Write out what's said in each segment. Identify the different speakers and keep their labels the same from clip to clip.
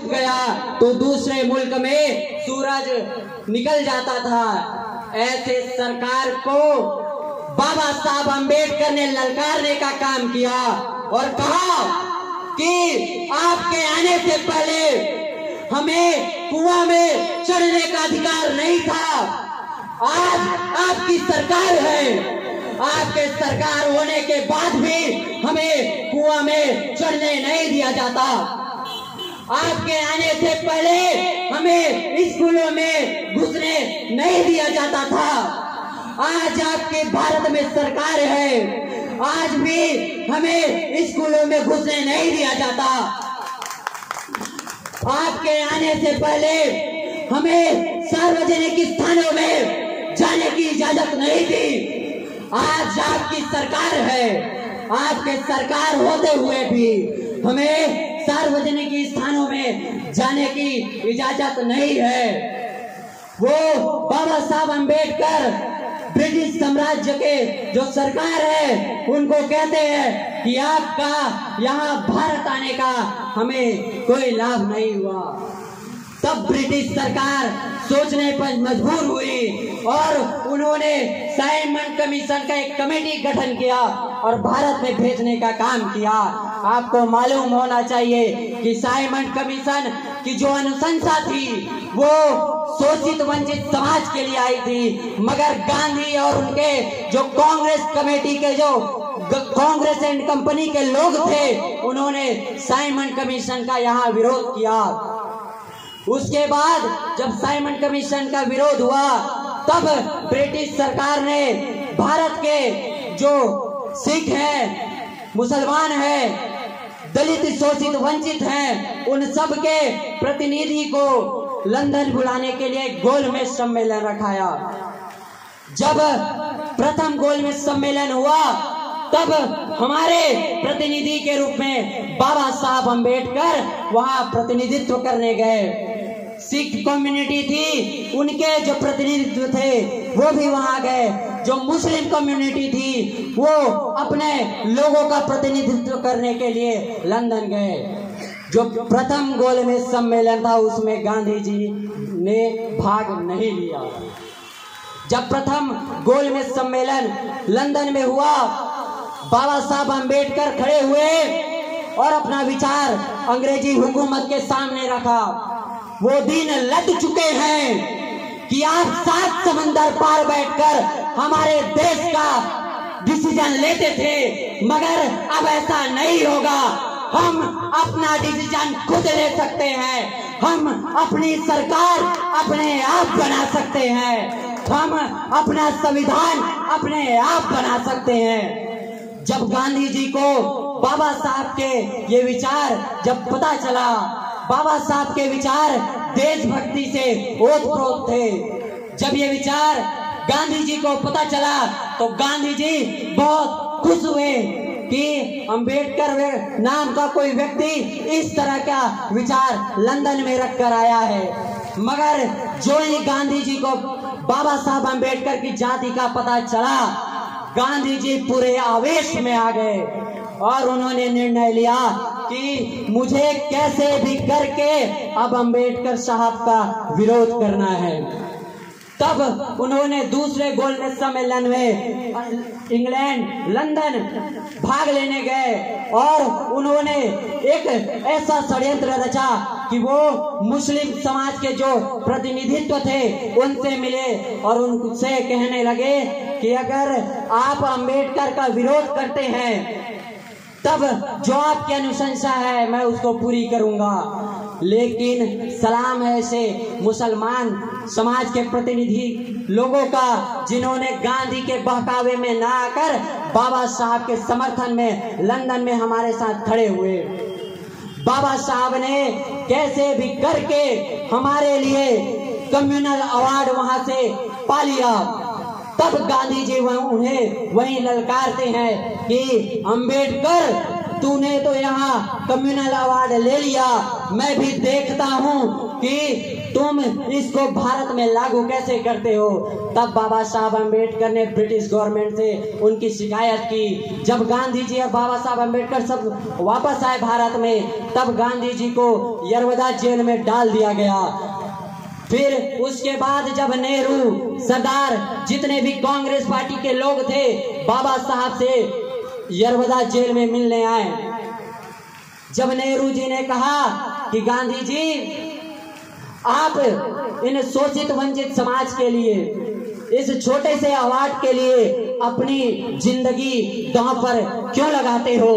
Speaker 1: गया तो दूसरे मुल्क में सूरज निकल जाता था। ऐसे सरकार को बाबा साहब अम्बेडकर ने ललकारने का काम किया और कहा कि आपके आने से पहले हमें कुआं में चढ़ने का अधिकार नहीं था। आज आपकी सरकार है, आपके सरकार होने के बाद भी हमें कुआं में चढ़ने नहीं दिया जाता। आपके आने से पहले हमें स्कूलों में घुसने नहीं दिया जाता था। आज आपके भारत में सरकार है, आज भी हमें स्कूलों में घुसने नहीं दिया जाता। आपके आने से पहले हमें सार्वजनिक स्थानों में जाने की इजाजत नहीं थी। आज आपकी सरकार है, आपके सरकार होते हुए भी हमें सार्वजनिक स्थानों में जाने की इजाजत नहीं है। वो बाबा साहब अम्बेडकर ब्रिटिश साम्राज्य के जो सरकार है उनको कहते हैं कि आपका यहाँ भारत आने का हमें कोई लाभ नहीं हुआ। तब ब्रिटिश सरकार सोचने पर मजबूर हुई और उन्होंने साइमन कमीशन का एक कमेटी गठन किया और भारत में भेजने का काम किया। आपको मालूम होना चाहिए कि साइमन कमीशन की जो अनुशंसा थी वो शोषित वंचित समाज के लिए आई थी, मगर गांधी और उनके जो कांग्रेस कमेटी के जो कांग्रेस एंड कंपनी के लोग थे उन्होंने साइमन कमीशन का यहाँ विरोध किया। उसके बाद जब साइमन कमीशन का विरोध हुआ तब ब्रिटिश सरकार ने भारत के जो सिख हैं, मुसलमान हैं, दलित शोषित वंचित हैं, उन सब के प्रतिनिधि को लंदन बुलाने के लिए गोलमेज सम्मेलन रखाया। जब प्रथम गोलमेज सम्मेलन हुआ तब हमारे प्रतिनिधि के रूप में बाबा साहब अम्बेडकर वहां प्रतिनिधित्व करने गए। सिख कम्युनिटी थी, उनके जो प्रतिनिधित्व थे वो भी वहां गए। जो मुस्लिम कम्युनिटी थी वो अपने लोगों का प्रतिनिधित्व करने के लिए लंदन गए। जो प्रथम गोलमेज सम्मेलन था उसमें गांधी जी ने भाग नहीं लिया। जब प्रथम गोलमेज सम्मेलन लंदन में हुआ, बाबा साहब अम्बेडकर खड़े हुए और अपना विचार अंग्रेजी हुकूमत के सामने रखा। वो दिन लट चुके हैं कि आप 7 समंदर पार बैठकर हमारे देश का डिसीजन लेते थे, मगर अब ऐसा नहीं होगा। हम अपना डिसीजन खुद ले सकते हैं, हम अपनी सरकार अपने आप बना सकते हैं, हम अपना संविधान अपने आप बना सकते हैं। जब गांधी जी को बाबा साहब के ये विचार जब पता चला, बाबा साहब के विचार देशभक्ति से ओतप्रोत थे। जब ये विचार गांधी जी को पता चला तो गांधी जी बहुत खुश हुए कि अम्बेडकर नाम का कोई व्यक्ति इस तरह का विचार लंदन में रखकर आया है। मगर जो ही गांधी जी को बाबा साहब अम्बेडकर की जाति का पता चला, गांधी जी पूरे आवेश में आ गए और उन्होंने निर्णय लिया कि मुझे कैसे भी करके अब अम्बेडकर साहब का विरोध करना है। तब उन्होंने दूसरे गोलमेज सम्मेलन में इंग्लैंड लंदन भाग लेने गए और उन्होंने एक ऐसा षड्यंत्र रचा कि वो मुस्लिम समाज के जो प्रतिनिधित्व थे उनसे मिले और उनसे कहने लगे कि अगर आप अम्बेडकर का विरोध करते हैं तब जो आपकी अनुशंसा है मैं उसको पूरी करूंगा। लेकिन सलाम है ऐसे मुसलमान समाज के प्रतिनिधि लोगों का जिन्होंने गांधी के बहकावे में ना आकर बाबा साहब के समर्थन में लंदन में हमारे साथ खड़े हुए। बाबा साहब ने कैसे भी करके हमारे लिए कम्युनल अवार्ड वहां से पा लिया। तब गांधी जी उन्हें वहीं ललकारते हैं कि अम्बेडकर तूने तो यहाँ कम्युनल अवार्ड ले लिया, मैं भी देखता हूँ कि तुम इसको भारत में लागू कैसे करते हो। तब बाबा साहब अम्बेडकर ने ब्रिटिश गवर्नमेंट से उनकी शिकायत की। जब गांधी जी और बाबा साहब अम्बेडकर सब वापस आए भारत में, तब गांधी जी को यरवदा जेल में डाल दिया गया। फिर उसके बाद जब नेहरू, सरदार, जितने भी कांग्रेस पार्टी के लोग थे, बाबा साहब से यरवदा जेल में मिलने आए। जब नेहरू जी ने कहा कि गांधी जी, आप इन शोषित वंचित समाज के लिए, इस छोटे से अवार्ड के लिए अपनी जिंदगी दांव पर क्यों लगाते हो?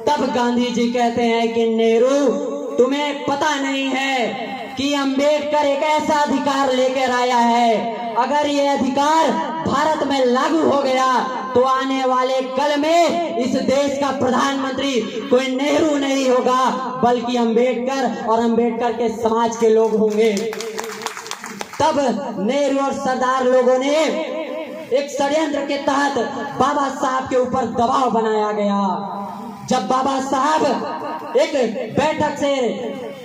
Speaker 1: तब गांधी जी कहते हैं कि नेहरू, तुम्हें पता नहीं है कि अंबेडकर एक ऐसा अधिकार लेकर आया है, अगर ये अधिकार भारत में लागू हो गया तो आने वाले कल में इस देश का प्रधानमंत्री कोई नेहरू नहीं होगा, बल्कि अंबेडकर और अंबेडकर के समाज के लोग होंगे। तब नेहरू और सरदार लोगों ने एक षड्यंत्र के तहत बाबा साहब के ऊपर दबाव बनाया गया। जब बाबा साहब एक बैठक से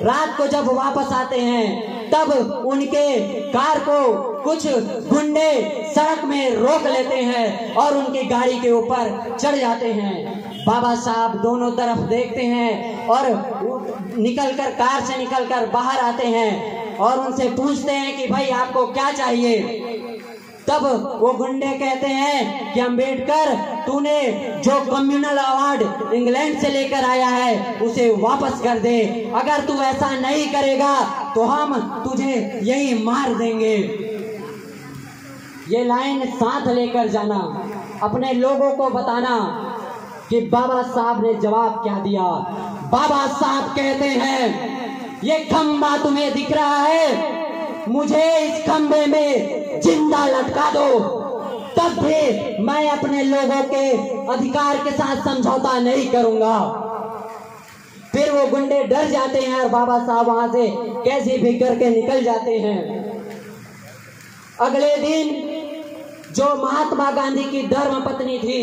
Speaker 1: रात को जब वापस आते हैं, तब उनके कार को कुछ गुंडे सड़क में रोक लेते हैं और उनकी गाड़ी के ऊपर चढ़ जाते हैं। बाबा साहब दोनों तरफ देखते हैं और निकलकर, कार से निकलकर बाहर आते हैं और उनसे पूछते हैं कि भाई आपको क्या चाहिए? तब वो गुंडे कहते हैं कि अंबेडकर, तूने जो कम्युनल अवार्ड इंग्लैंड से लेकर आया है उसे वापस कर दे, अगर तू ऐसा नहीं करेगा तो हम तुझे यही मार देंगे। ये लाइन साथ लेकर जाना, अपने लोगों को बताना कि बाबा साहब ने जवाब क्या दिया। बाबा साहब कहते हैं, ये खंबा तुम्हें दिख रहा है, मुझे इस खंबे में जिंदा लटका दो, तब भी मैं अपने लोगों के अधिकार के साथ समझौता नहीं करूंगा। फिर वो गुंडे डर जाते हैं और बाबा साहब वहां से कैसे भी करके निकल जाते हैं। अगले दिन जो महात्मा गांधी की धर्म पत्नी थी,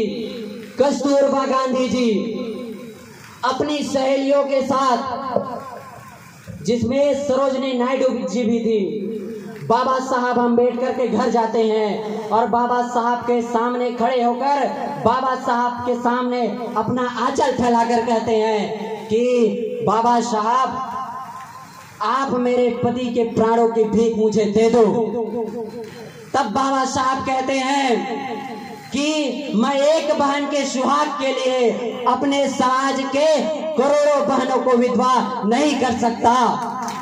Speaker 1: कस्तूरबा गांधी जी, अपनी सहेलियों के साथ, जिसमें सरोजनी नायडू जी भी थी, बाबा साहब अंबेडकर के घर जाते हैं और बाबा साहब के सामने खड़े होकर बाबा साहब के सामने अपना आंचल फैलाकर कहते हैं कि बाबा साहब, आप मेरे पति के प्राणों की भीख मुझे दे दो। तब बाबा साहब कहते हैं कि मैं एक बहन के सुहाग के लिए अपने समाज के करोड़ों बहनों को विधवा नहीं कर सकता।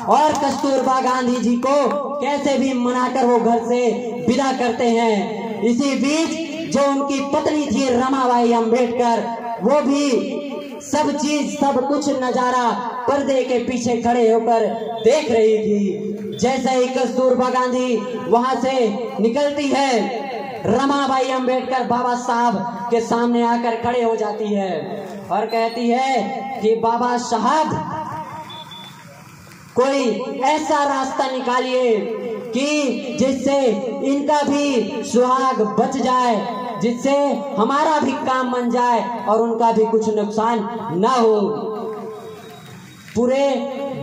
Speaker 1: और कस्तूरबा गांधी जी को कैसे भी मनाकर वो घर से विदा करते हैं। इसी बीच जो उनकी पत्नी थी रमाबाई अंबेडकर, वो भी सब चीज, सब कुछ नजारा पर्दे के पीछे खड़े होकर देख रही थी। जैसे ही कस्तूरबा गांधी वहां से निकलती है, रमाबाई अंबेडकर बाबा साहब के सामने आकर खड़े हो जाती है और कहती है कि बाबा साहब, कोई ऐसा रास्ता निकालिए कि जिससे इनका भी सुहाग बच जाए, जिससे हमारा भी काम बन जाए और उनका भी कुछ नुकसान ना हो। पूरे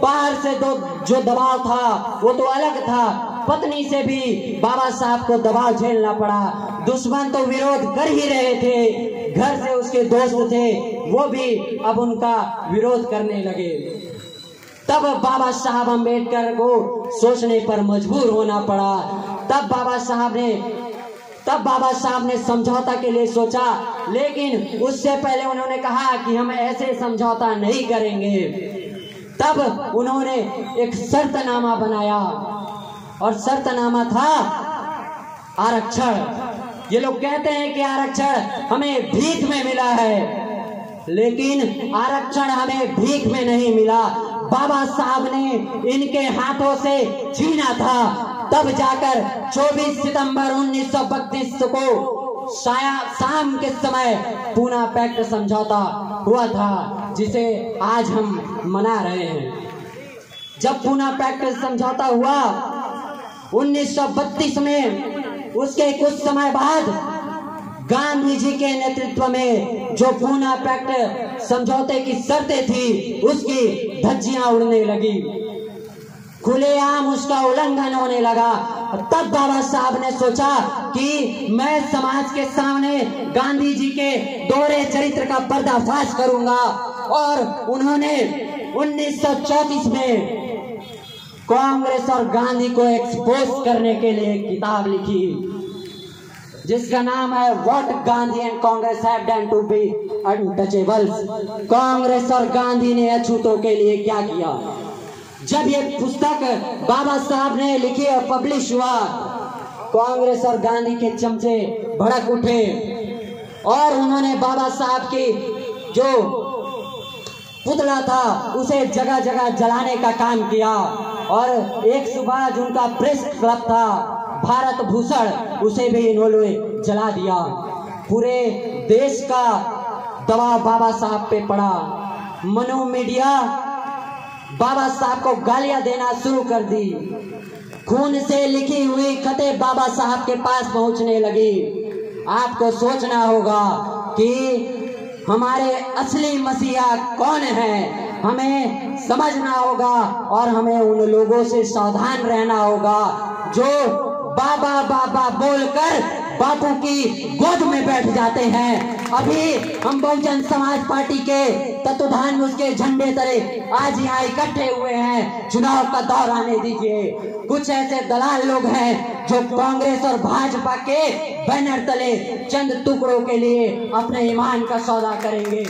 Speaker 1: बाहर से जो दबाव था वो तो अलग था, पत्नी से भी बाबा साहब को दबाव झेलना पड़ा। दुश्मन तो विरोध कर ही रहे थे, घर से उसके दोस्त थे वो भी अब उनका विरोध करने लगे। तब बाबा साहब अंबेडकर को सोचने पर मजबूर होना पड़ा। तब बाबा साहब ने समझौता के लिए सोचा, लेकिन उससे पहले उन्होंने कहा कि हम ऐसे समझौता नहीं करेंगे। तब उन्होंने एक शर्तनामा बनाया और शर्तनामा था आरक्षण। ये लोग कहते हैं कि आरक्षण हमें भीख में मिला है, लेकिन आरक्षण हमें भीख में नहीं मिला, बाबा साहब ने इनके हाथों से छीना था। तब जाकर 24 सितंबर 1932 को शाम के समय पूना पैक्ट समझौता हुआ था, जिसे आज हम मना रहे हैं। जब पूना पैक्ट समझौता हुआ 1932 में, उसके कुछ समय बाद गांधी जी के नेतृत्व में जो पूना पैक्ट समझौते की शर्तें थी उसकी धज्जियां उड़ने लगी, खुलेआम उसका उल्लंघन होने लगा। तब बाबा साहब ने सोचा कि मैं समाज के सामने गांधी जी के दोहरे चरित्र का पर्दाफाश करूंगा, और उन्होंने 1934 में कांग्रेस और गांधी को एक्सपोज करने के लिए एक किताब लिखी जिसका नाम है what Gandhi and Congress have done to be untouchables. Congress और गांधी ने अछूतों के लिए क्या किया। जब ये पुस्तक बाबा साहब ने लिखी और पब्लिश हुआ, कांग्रेस और गांधी के चमचे भड़क उठे और उन्होंने बाबा साहब की जो पुतला था उसे जगह जगह जलाने का काम किया, और एक सुबह जो उनका प्रेस क्लब था भारत भूषण, उसे भी इन्होंने जला दिया। पूरे देश का दबाव बाबा साहब पे पड़ा। मनो मीडिया बाबा साहब को गालियां देना शुरू कर दी। खून से लिखी हुई खतें बाबा साहब के पास पहुंचने लगी। आपको सोचना होगा कि हमारे असली मसीहा कौन है, हमें समझना होगा और हमें उन लोगों से सावधान रहना होगा जो बाबा बाबा बोलकर बापू की गोद में बैठ जाते हैं। अभी हम बहुजन समाज पार्टी के तत्वधान में उसके झंडे तले आज यहाँ इकट्ठे हुए हैं। चुनाव का दौर आने दीजिए। कुछ ऐसे दलाल लोग हैं जो कांग्रेस और भाजपा के बैनर तले चंद टुकड़ों के लिए अपने ईमान का सौदा करेंगे।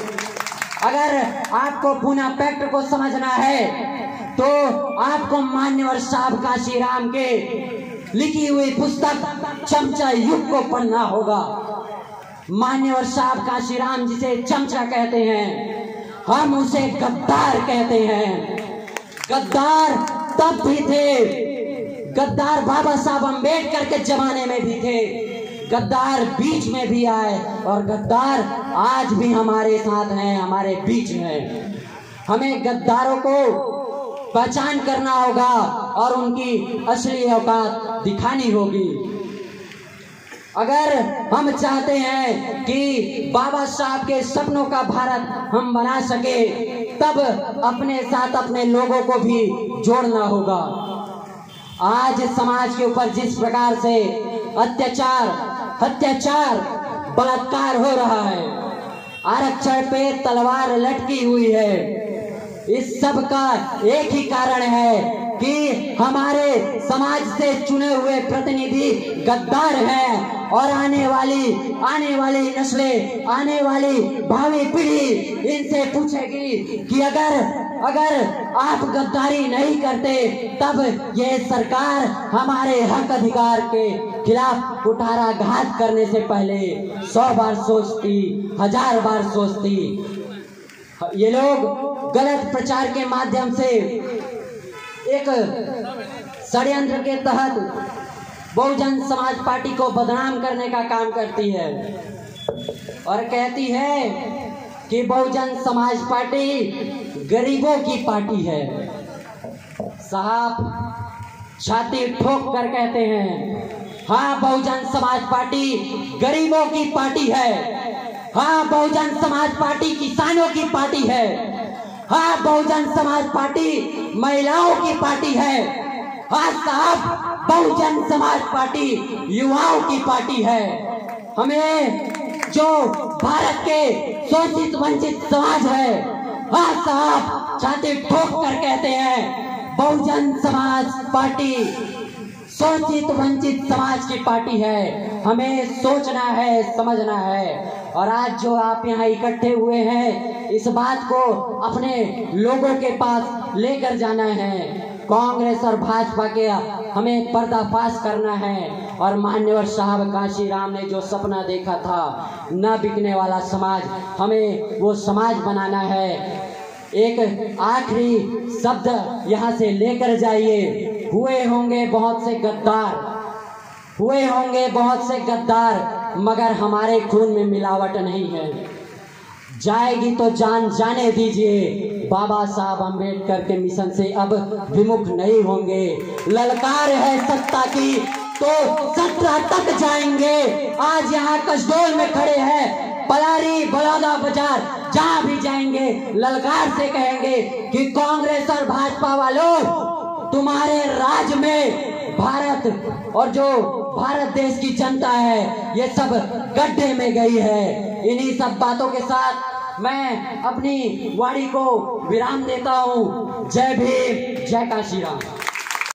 Speaker 1: अगर आपको पूना पैक्ट को समझना है तो आपको मान्यवर साहब काशीराम के लिखी हुई पुस्तक चमचा युग को पढ़ना होगा। मान्यवर साहब काशीराम जिसे चमचा कहते हैं, हम उसे गद्दार कहते हैं। गद्दार तब भी थे, गद्दार बाबा साहब अम्बेडकर के जमाने में भी थे, गद्दार बीच में भी आए और गद्दार आज भी हमारे साथ हैं, हमारे बीच हैं। हमें गद्दारों को पहचान करना होगा और उनकी असली औकात दिखानी होगी। अगर हम चाहते हैं कि बाबा साहब के सपनों का भारत हम बना सके, तब अपने साथ अपने लोगों को भी जोड़ना होगा। आज समाज के ऊपर जिस प्रकार से अत्याचार, हत्याचार, बलात्कार हो रहा है, आरक्षण पे तलवार लटकी हुई है, इस सब का एक ही कारण है कि हमारे समाज से चुने हुए प्रतिनिधि गद्दार हैं और आने वाली नस्लें, आने वाली भावी पीढ़ी इनसे पूछेगी कि अगर आप गद्दारी नहीं करते तब ये सरकार हमारे हक अधिकार के खिलाफ कुठाराघात करने से पहले 100 बार सोचती, 1000 बार सोचती। ये लोग गलत प्रचार के माध्यम से एक षड्यंत्र के तहत बहुजन समाज पार्टी को बदनाम करने का काम करती है और कहती है कि बहुजन समाज पार्टी गरीबों की पार्टी है। साहब छाती ठोक कर कहते हैं, हाँ बहुजन समाज पार्टी गरीबों की पार्टी है। हाँ बहुजन समाज पार्टी किसानों की पार्टी है। हाँ बहुजन समाज पार्टी महिलाओं की पार्टी है। हाँ साहब बहुजन समाज पार्टी युवाओं की पार्टी है। हमें जो भारत के शोषित वंचित समाज है, हाँ साहब छाती ठोक कर कहते हैं बहुजन समाज पार्टी शोषित वंचित समाज की पार्टी है। हमें सोचना है, समझना है। और आज जो आप यहाँ इकट्ठे हुए हैं, इस बात को अपने लोगों के पास लेकर जाना है। कांग्रेस और भाजपा के हमें पर्दाफाश करना है और मान्यवर साहब काशीराम ने जो सपना देखा था, न बिकने वाला समाज, हमें वो समाज बनाना है। एक आखिरी शब्द यहाँ से लेकर जाइए। हुए होंगे बहुत से गद्दार, हुए होंगे बहुत से गद्दार, मगर हमारे खून में मिलावट नहीं है। जाएगी तो जान जाने दीजिए। बाबा साहब अम्बेडकर के मिशन से अब विमुख नहीं होंगे। ललकार है सत्ता की, तो 17 तक जाएंगे। आज यहाँ कसडोल में खड़े हैं, पलारी बलौदा बाजार, जहाँ भी जाएंगे ललकार से कहेंगे कि कांग्रेस और भाजपा वालों, तुम्हारे राज में भारत और जो भारत देश की जनता है ये सब गड्ढे में गई है। इन्हीं सब बातों के साथ मैं अपनी वाणी को विराम देता हूँ। जय भीम, जय काशीराम।